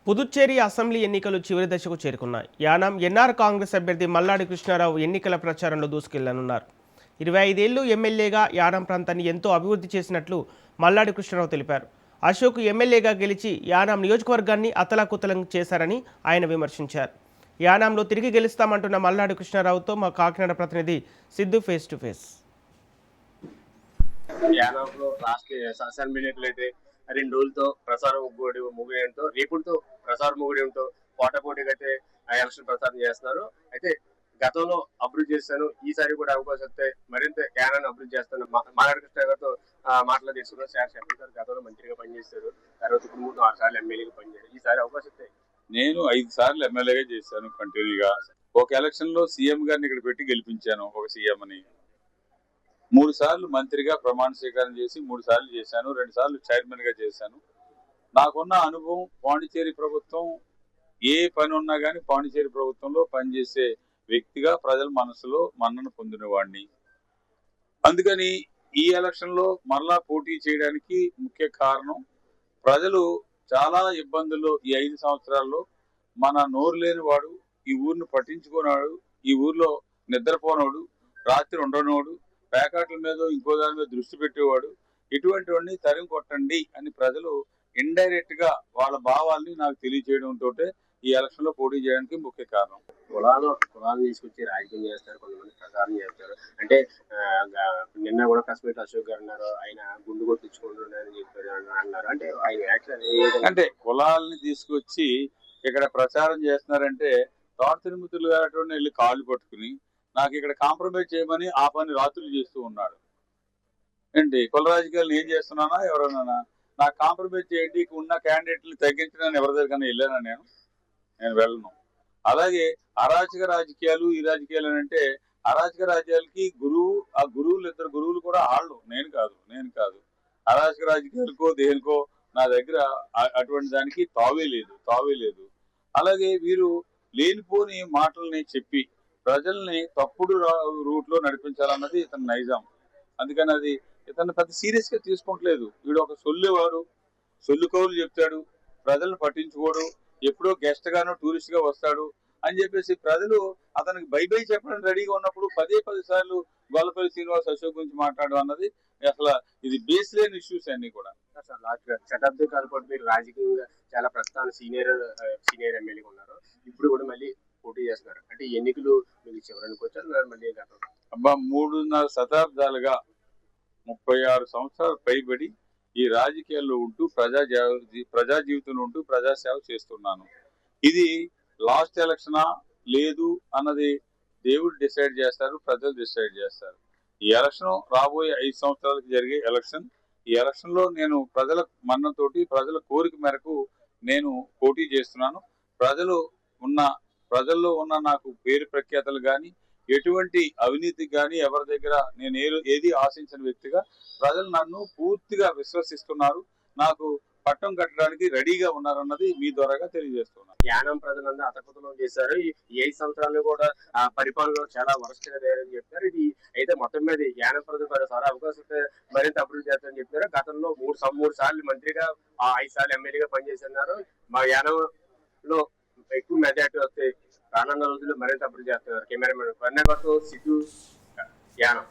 Puducherry assembly ఎన్నికలు చివరి దశకు చేరుకున్నాయి. యానాం ఎన్ఆర్ కాంగ్రెస్ అభ్యర్థి మల్లాడి కృష్ణారావు ఎన్నికల ప్రచారంలో దూసుకెళ్లనున్నారు. 25 ఏళ్లు ఎమ్మెల్యేగా యానాం ప్రాంతాన్ని ఎంతో అభివృద్ధి చేసినట్లు మల్లాడి కృష్ణారావు తెలిపారు. అశోక్ ఎమ్మెల్యేగా గెలిచి యానాం నియోజకవర్గాన్ని అతలాకుతలం చేశారని ఆయన విమర్శించారు. యానాంలో తిరిగి గెలుస్తామంటున్న మల్లాడి కృష్ణారావుతో మా కాకినాడ ప్రతినిధి సిద్ధు ఫేస్ టు ఫేస్. యానాంలో రాష్ట్ర అసెంబ్లీ ఎన్నికలైతే 2 రోజులతో ప్రసారం ముగియడంతో రేపుతో ప్రసారం ముగియడంతో పోటాపోటీగా అయితే ఎలక్షన్ ప్రచారం చేస్తున్నారు. అయితే గతంలో అభివృద్ధి చేస్తాను, ఈసారి కూడా అవకాశం వస్తే మరింత యానాన్ని అభివృద్ధి చేస్తాను. మల్లాడి కృష్ణ గారితో మాటలు తీసుకున్నారు. శాసన గారు గతంలో మంత్రిగా పనిచేస్తారు, తర్వాత ఇప్పుడు 3-6 సార్లు ఎమ్మెల్యేగా పనిచేశారు. ఈసారి అవకాశం వస్తే నేను 5 సార్లు ఎమ్మెల్యేగా చేశాను కంటిన్యూగా. ఒక ఎలక్షన్ లో సీఎం గారిని ఇక్కడ పెట్టి గెలిపించాను, ఒక సీఎం అని. 3 సార్లు మంత్రిగా ప్రమాణ స్వీకారం చేసి 3 సార్లు చేశాను, 2 సార్లు చైర్మన్ గా చేశాను. నాకున్న అనుభవం, పాండిచేరి ప్రభుత్వం ఏ పని ఉన్నా కానీ పాండిచేరి ప్రభుత్వంలో పనిచేసే వ్యక్తిగా ప్రజల మనసులో మన్నన పొందినవాడిని. అందుకని ఈ ఎలక్షన్ లో మరలా పోటీ చేయడానికి ముఖ్య కారణం, ప్రజలు చాలా ఇబ్బందుల్లో ఈ 5 సంవత్సరాల్లో మన నోరు లేని వాడు, ఈ ఊరిని పట్టించుకున్నాడు, ఈ ఊర్లో నిద్రపోనోడు, రాత్రి ఉండనోడు, ప్యాకెట్ల మీద ఇంకో దాని మీద దృష్టి పెట్టేవాడు, ఇటువంటి వాడిని తరిమి కొట్టండి అని ప్రజలు ఇండైరెక్ట్ గా వాళ్ళ భావాల్ని నాకు తెలియజేయడంతో ఈ ఎలక్షన్ లో పోటీ చేయడానికి ముఖ్య కారణం. కులాలను తీసుకొచ్చి రాజకీయం చేస్తారు, కొంతమంది ప్రచారం చేస్తారు. అంటే నిన్న కూడా ప్రెస్ మీట్ అశోక్ గారు అన్నారు, ఆయన గుండు కొట్టించుకుంటున్నారని చెప్పారు అన్నారు. అంటే ఆయన అంటే కులాలని తీసుకొచ్చి ఇక్కడ ప్రచారం చేస్తున్నారంటే తోట తిరుమతులు గారు వెళ్ళి కాళ్ళు పట్టుకుని నాకు ఇక్కడ కాంప్రమైజ్ చేయమని ఆ పని రాత్రులు చేస్తూ ఉన్నాడు. ఏంటి కుల రాజకీయాలు ఏం చేస్తున్నానా, ఎవరన్నా నాకు కాంప్రమైజ్ చేయండి, ఉన్న క్యాండిడేట్లు తగ్గించడానికి ఎవరి దగ్గర వెళ్ళానా నేను వెళ్ళను. అలాగే అరాచక రాజకీయాలు, ఈ రాజకీయాలు అంటే అరాచక రాజ్యాలకి ఆ గురువులు, 2 గురువులు కూడా వాళ్ళు, నేను కాదు. అరాచక రాజకీయాలకో దేనికో నా దగ్గర అటువంటి దానికి తావే లేదు. అలాగే వీరు లేనిపోని మాటల్ని చెప్పి ప్రజల్ని తప్పుడు రూట్ లో నడిపించాలన్నది ఇతని నైజం. అందుకని అది ఇతను పెద్ద సీరియస్ గా తీసుకుంటలేదు. వీడు ఒక సొల్లు కౌలు చెప్తాడు, ప్రజలను పట్టించుకోడు, ఎప్పుడో గెస్ట్ గానో టూరిస్ట్ గా వస్తాడు అని చెప్పేసి ప్రజలు అతనికి బై చెప్పడానికి రెడీగా ఉన్నప్పుడు 10 సార్లు గొల్లపల్లి శ్రీనివాస్ అశోక్ గురించి మాట్లాడడం అన్నది అసలు ఇది బేస్ లేని ఇష్యూస్ అన్ని కూడా. శతాబ్ది కాలం పాటు మీరు రాజకీయంగా చాలా ప్రస్థానం సీనియర్ ఎమ్మెల్యేగా ఉన్నారు, ఇప్పుడు కూడా మళ్ళీ పోటీ చేస్తున్నారు. అంటే ఎన్నికలు మీకు చివరికి వచ్చారు మళ్ళీ గతం 3.5 శతాబ్దాలుగా 36 సంవత్సరాలు పైబడి ఈ రాజకీయాల్లో ఉంటూ ప్రజా జీవితంలో ఉంటూ ప్రజాసేవ చేస్తున్నాను. ఇది లాస్ట్ ఎలక్షనా లేదు అన్నది దేవుడు డిసైడ్ చేస్తారు, ప్రజలు డిసైడ్ చేస్తారు. ఈ ఎలక్షన్ రాబోయే 5 సంవత్సరాలకు జరిగే ఎలక్షన్. ఈ ఎలక్షన్ లో నేను ప్రజల మన్నతోటి, ప్రజల కోరిక మేరకు నేను పోటీ చేస్తున్నాను. ప్రజల్లో ఉన్న నాకు పేరు ప్రఖ్యాతలు కానీ, ఎటువంటి అవినీతికి కానీ ఎవరి దగ్గర నేను ఏది ఆశించిన వ్యక్తిగా ప్రజలు నన్ను పూర్తిగా విశ్వసిస్తున్నారు, నాకు పట్టం కట్టడానికి రెడీగా ఉన్నారన్నది మీ ద్వారాగా తెలియజేస్తున్నారు. యానాం ప్రజలందరూ అతకుతలం చేశారు. ఈ 5 సంవత్సరాలు కూడా పరిపాలనలో చాలా వరస్ట్గా లేదని చెప్పారు. ఇది అయితే మొత్తం మీద యానాం ప్రజలు మరోసారి అవకాశం మరింత అభివృద్ధి చేస్తారని చెప్పారు. గతంలో 3 సార్లు మంత్రిగా 5 సార్లు ఎమ్మెల్యేగా పనిచేస్తున్నారు. మా యానంలో ఎక్కువ మెజార్టీ వస్తే రానున్న రోజుల్లో మరింత అభివృద్ధి చేస్తున్నారు. కెమెరామెన్ కర్ణాకర్తో సిద్ధు, యానం.